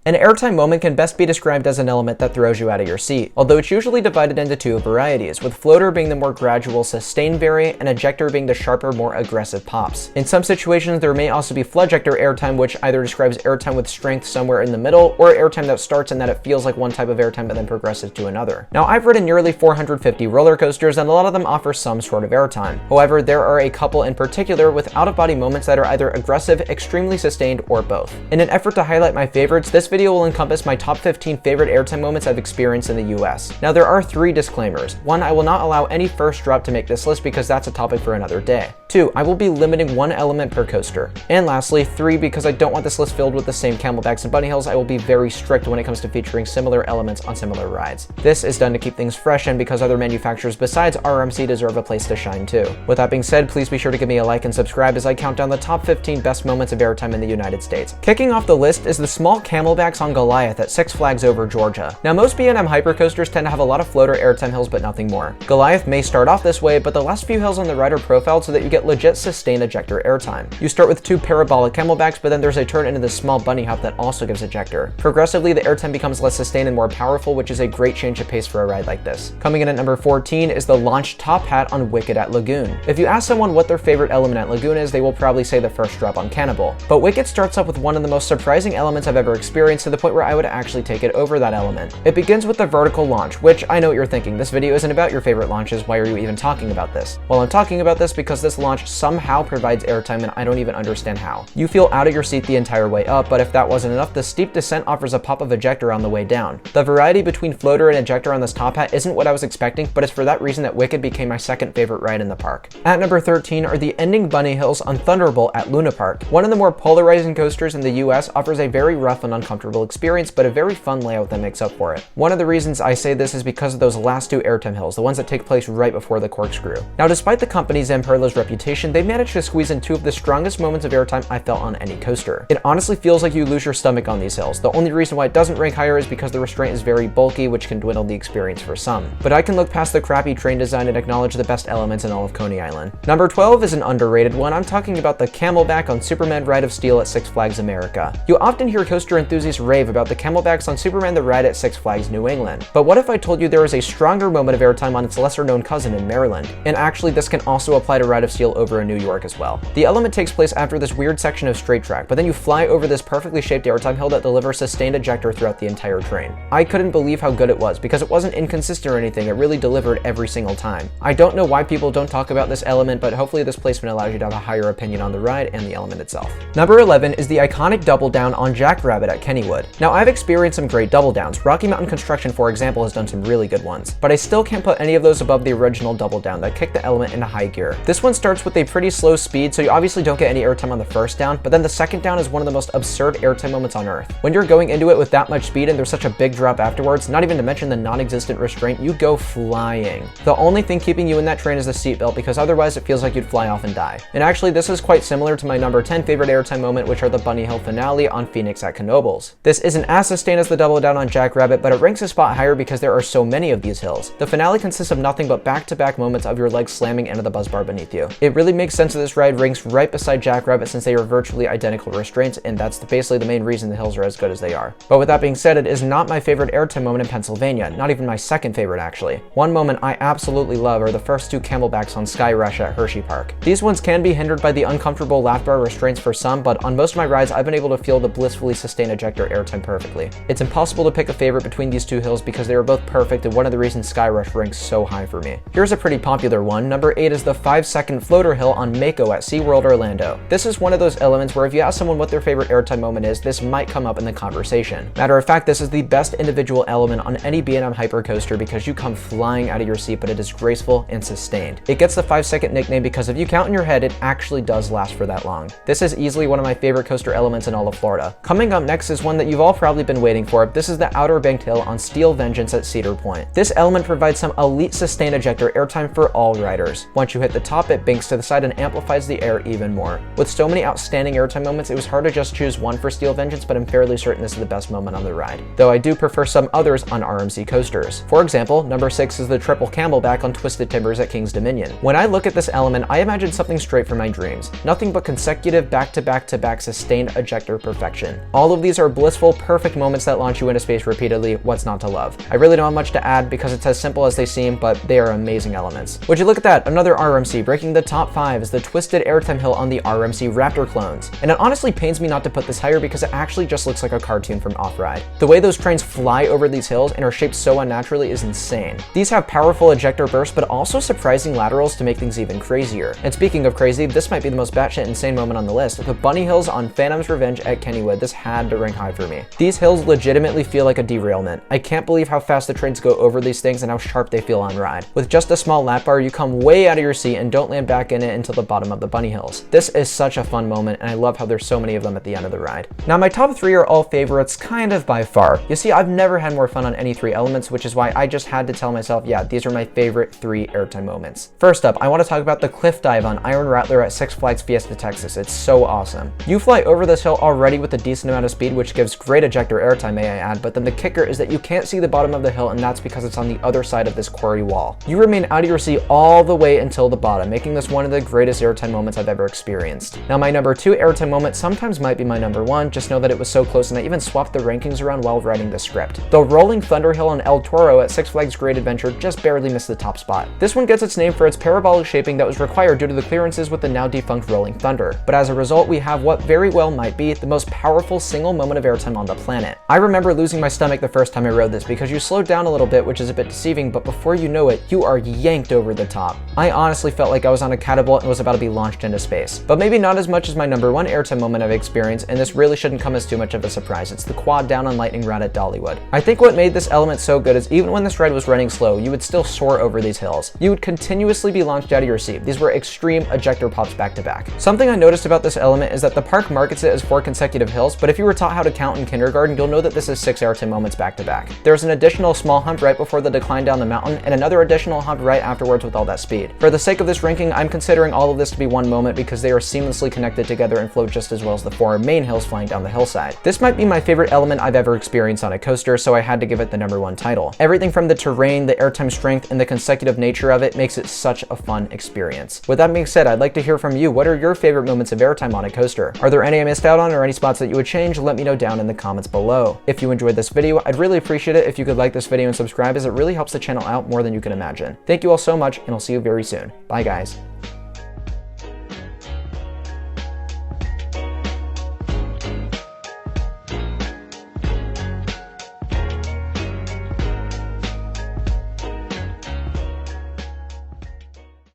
An airtime moment can best be described as an element that throws you out of your seat, although it's usually divided into two varieties, with floater being the more gradual, sustained variant, and ejector being the sharper, more aggressive pops. In some situations, there may also be floodjector airtime, which either describes airtime with strength somewhere in the middle, or airtime that starts in that it feels like one type of airtime but then progresses to another. Now, I've ridden nearly 450 roller coasters, and a lot of them offer some sort of airtime. However, there are a couple in particular with out-of-body moments that are either aggressive, extremely sustained, or both. In an effort to highlight my favorites, this video will encompass my top 15 favorite airtime moments I've experienced in the US. Now, there are 3 disclaimers. 1, I will not allow any first drop to make this list because that's a topic for another day. 2, I will be limiting 1 element per coaster. And lastly, 3, because I don't want this list filled with the same Camelbaks and bunny hills, I will be very strict when it comes to featuring similar elements on similar rides. This is done to keep things fresh and because other manufacturers besides RMC deserve a place to shine too. With that being said, please be sure to give me a like and subscribe as I count down the top 15 best moments of airtime in the United States. Kicking off the list is the small Camelbaks on Goliath at Six Flags Over Georgia. Now, most B&M hypercoasters tend to have a lot of floater airtime hills but nothing more. Goliath may start off this way, but the last few hills on the ride are profiled so that you get legit sustained ejector airtime. You start with 2 parabolic Camelbaks, but then there's a turn into this small bunny hop that also gives ejector. Progressively, the airtime becomes less sustained and more powerful, which is a great change of pace for a ride like this. Coming in at number 14 is the launch top hat on Wicked at Lagoon. If you ask someone what their favorite element at Lagoon is, they will probably say the first drop on Cannibal. But Wicked starts up with one of the most surprising elements I've ever experienced, to the point where I would actually take it over that element. It begins with the vertical launch, which I know what you're thinking, this video isn't about your favorite launches, why are you even talking about this? Well, I'm talking about this because this launch somehow provides airtime and I don't even understand how. You feel out of your seat the entire way up, but if that wasn't enough, the steep descent offers a pop of ejector on the way down. The variety between floater and ejector on this top hat isn't what I was expecting, but it's for that reason that Wicked became my second favorite ride in the park. At number 13 are the ending bunny hills on Thunderball at Luna Park. One of the more polarizing coasters in the US, offers a very rough and uncomfortable experience, but a very fun layout that makes up for it. One of the reasons I say this is because of those last 2 airtime hills, the ones that take place right before the corkscrew. Now, despite the company's Zamperla's reputation, they managed to squeeze in 2 of the strongest moments of airtime I felt on any coaster. It honestly feels like you lose your stomach on these hills. The only reason why it doesn't rank higher is because the restraint is very bulky, which can dwindle the experience for some. But I can look past the crappy train design and acknowledge the best elements in all of Coney Island. Number 12 is an underrated one. I'm talking about the Camelback on Superman Ride of Steel at Six Flags America. You often hear coaster enthusiasts rave about the Camelbaks on Superman the Ride at Six Flags New England. But what if I told you there is a stronger moment of airtime on its lesser known cousin in Maryland? And actually, this can also apply to Ride of Steel over in New York as well. The element takes place after this weird section of straight track, but then you fly over this perfectly shaped airtime hill that delivers sustained ejector throughout the entire train. I couldn't believe how good it was, because it wasn't inconsistent or anything, it really delivered every single time. I don't know why people don't talk about this element, but hopefully this placement allows you to have a higher opinion on the ride and the element itself. Number 11 is the iconic double down on Jackrabbit at Kennywood. Now, I've experienced some great double downs. Rocky Mountain Construction, for example, has done some really good ones, but I still can't put any of those above the original double down that kicked the element into high gear. This one starts with a pretty slow speed, so you obviously don't get any airtime on the first down, but then the second down is one of the most absurd airtime moments on earth. When you're going into it with that much speed and there's such a big drop afterwards, not even to mention the non-existent restraint, you go flying. The only thing keeping you in that train is the seatbelt, because otherwise it feels like you'd fly off and die. And actually, this is quite similar to my number 10 favorite airtime moment, which are the Bunny Hill finale on Phoenix at Knoebels. This isn't as sustained as the double down on Jackrabbit, but it ranks a spot higher because there are so many of these hills. The finale consists of nothing but back-to-back moments of your legs slamming into the buzz bar beneath you. It really makes sense that this ride ranks right beside Jackrabbit, since they are virtually identical restraints, and that's basically the main reason the hills are as good as they are. But with that being said, it is not my favorite airtime moment in Pennsylvania, not even my second favorite actually. One moment I absolutely love are the first 2 Camelbaks on Sky Rush at Hershey Park. These ones can be hindered by the uncomfortable lap bar restraints for some, but on most of my rides I've been able to feel the blissfully sustained ejector airtime perfectly. It's impossible to pick a favorite between these 2 hills because they are both perfect, and one of the reasons Sky Rush ranks so high for me. Here's a pretty popular one. Number 8 is the 5-second floater hill on Mako at SeaWorld Orlando. This is one of those elements where if you ask someone what their favorite airtime moment is, this might come up in the conversation. Matter of fact, this is the best individual element on any B&M hypercoaster because you come flying out of your seat, but it is graceful and sustained. It gets the 5-second nickname because if you count in your head, it actually does last for that long. This is easily one of my favorite coaster elements in all of Florida. Coming up next is one that you've all probably been waiting for. This is the Outer Banked Hill on Steel Vengeance at Cedar Point. This element provides some elite sustained ejector airtime for all riders. Once you hit the top, it banks to the side and amplifies the air even more. With so many outstanding airtime moments, it was hard to just choose one for Steel Vengeance, but I'm fairly certain this is the best moment on the ride, though I do prefer some others on RMC coasters. For example, number 6 is the triple Camelback on Twisted Timbers at King's Dominion. When I look at this element, I imagine something straight from my dreams. Nothing but consecutive back-to-back-to-back sustained ejector perfection. All of these are blissful, perfect moments that launch you into space repeatedly. What's not to love? I really don't have much to add because it's as simple as they seem, but they are amazing elements. Would you look at that? Another RMC. Breaking the top 5 is the twisted Airtime hill on the RMC Raptor clones. And it honestly pains me not to put this higher because it actually just looks like a cartoon from Off-Ride. The way those trains fly over these hills and are shaped so unnaturally is insane. These have powerful ejector bursts, but also surprising laterals to make things even crazier. And speaking of crazy, this might be the most batshit insane moment on the list. The bunny hills on Phantom's Revenge at Kennywood. This had to rank high for me. These hills legitimately feel like a derailment. I can't believe how fast the trains go over these things and how sharp they feel on ride. With just a small lap bar, you come way out of your seat and don't land back in it until the bottom of the bunny hills. This is such a fun moment, and I love how there's so many of them at the end of the ride. Now, my top 3 are all favorites, kind of by far. You see, I've never had more fun on any 3 elements, which is why I just had to tell myself, yeah, these are my favorite 3 Airtime moments. First up, I want to talk about the cliff dive on Iron Rattler at Six Flags Fiesta, Texas. It's so awesome. You fly over this hill already with a decent amount of speed, which gives great ejector airtime, may I add, but then the kicker is that you can't see the bottom of the hill, and that's because it's on the other side of this quarry wall. You remain out of your seat all the way until the bottom, making this one of the greatest airtime moments I've ever experienced. Now, my number 2 airtime moment sometimes might be my number 1, just know that it was so close and I even swapped the rankings around while writing the script. The Rolling Thunder Hill on El Toro at Six Flags Great Adventure just barely missed the top spot. This one gets its name for its parabolic shaping that was required due to the clearances with the now defunct Rolling Thunder. But as a result, we have what very well might be the most powerful single moment of airtime on the planet. I remember losing my stomach the first time I rode this because you slow down a little bit, which is a bit deceiving, but before you know it, you are yanked over the top. I honestly felt like I was on a catapult and was about to be launched into space. But maybe not as much as my number 1 airtime moment I've experienced, and this really shouldn't come as too much of a surprise. It's the quad down on Lightning Rod at Dollywood. I think what made this element so good is even when this ride was running slow, you would still soar over these hills. You would continuously be launched out of your seat. These were extreme ejector pops back to back. Something I noticed about this element is that the park markets it as 4 consecutive hills, but if you were taught how to count in kindergarten, you'll know that this is 6 airtime moments back to back. There's an additional small hump right before the decline down the mountain, and another additional hump right afterwards with all that speed. For the sake of this ranking, I'm considering all of this to be one moment because they are seamlessly connected together and flow just as well as the 4 main hills flying down the hillside. This might be my favorite element I've ever experienced on a coaster, so I had to give it the number 1 title. Everything from the terrain, the airtime strength, and the consecutive nature of it makes it such a fun experience. With that being said, I'd like to hear from you. What are your favorite moments of airtime on a coaster? Are there any I missed out on or any spots that you would change? Let me know down in the comments below. If you enjoyed this video, I'd really appreciate it if you could like this video and subscribe, as it really helps the channel out more than you can imagine. Thank you all so much, and I'll see you very soon. Bye, guys.